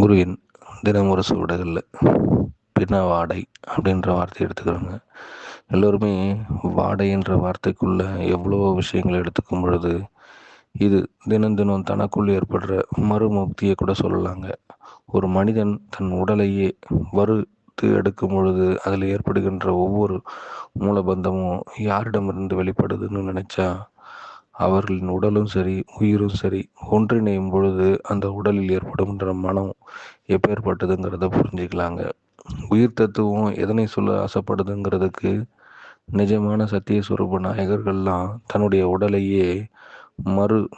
குருவின் தினம் ஒரு சுவடுகளில் பின்ன வாடை அப்படின்ற வார்த்தையை எடுத்துக்கிறாங்க. எல்லோருமே வாடை என்ற வார்த்தைக்குள்ள எவ்வளோ விஷயங்களை எடுத்துக்கும் பொழுது இது தினம் தினம் தனக்குள் ஏற்படுற மறுமுக்தியை கூட சொல்லலாங்க. ஒரு மனிதன் தன் உடலையே வறுத்து எடுக்கும் பொழுது அதில் ஏற்படுகின்ற ஒவ்வொரு மூலபந்தமும் யாரிடமிருந்து வெளிப்படுதுன்னு நினைச்சா அவர்களின் உடலும் சரி உயிரும் சரி ஒன்றிணையும் பொழுது அந்த உடலில் ஏற்படுகின்ற மனம் எப்பேற்பட்டதுங்கிறத புரிஞ்சுக்கலாங்க. உயிர் தத்துவம் எதனை சொல்ல ஆசைப்படுதுங்கிறதுக்கு நிஜமான சத்திய சுரூப நாயகர்கள்லாம் தன்னுடைய உடலையே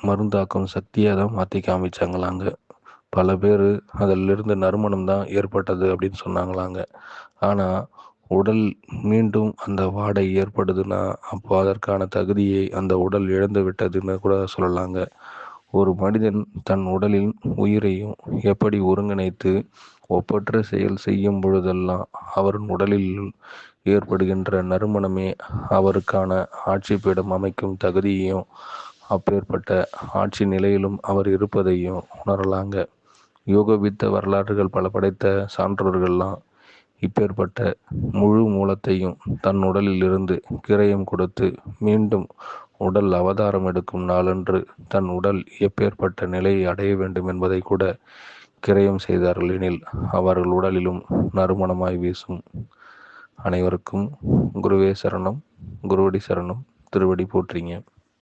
மருந்தாக்கும் சக்தியாக தான் மாற்றி காமிச்சாங்களாங்க. பல பேர் அதிலிருந்து நறுமணம் தான் ஏற்பட்டது அப்படின்னு சொன்னாங்களாங்க. ஆனால் உடல் மீண்டும் அந்த வாடை ஏற்படுதுன்னா அப்போ அதற்கான தகுதியை அந்த உடல் இழந்து விட்டதுன்னு கூட சொல்லலாங்க. ஒரு மனிதன் தன் உடலின் உயிரையும் எப்படி ஒருங்கிணைத்து ஒப்பற்ற செயல் செய்யும் பொழுதெல்லாம் அவரின் உடலில் ஏற்படுகின்ற நறுமணமே அவருக்கான ஆட்சி பீடம் அமைக்கும் தகுதியையும் அப்பேற்பட்ட ஆட்சி நிலையிலும் அவர் இருப்பதையும் உணரலாங்க. யோகவித்த வரலாறுகள் பல படைத்த சான்றோர்கள்லாம் இப்பேற்பட்ட முழு மூலத்தையும் தன் உடலில் இருந்து கிரயம் கொடுத்து மீண்டும் உடல் அவதாரம் எடுக்கும் நாளன்று தன் உடல் எப்பேற்பட்ட நிலையை அடைய வேண்டும் என்பதை கூட கிரயம் செய்தார்கள் எனில் அவர்கள் உடலிலும் நறுமணமாய் வீசும். அனைவருக்கும் குருவே சரணம், குருவடி சரணம், திருவடி போற்றிங்க.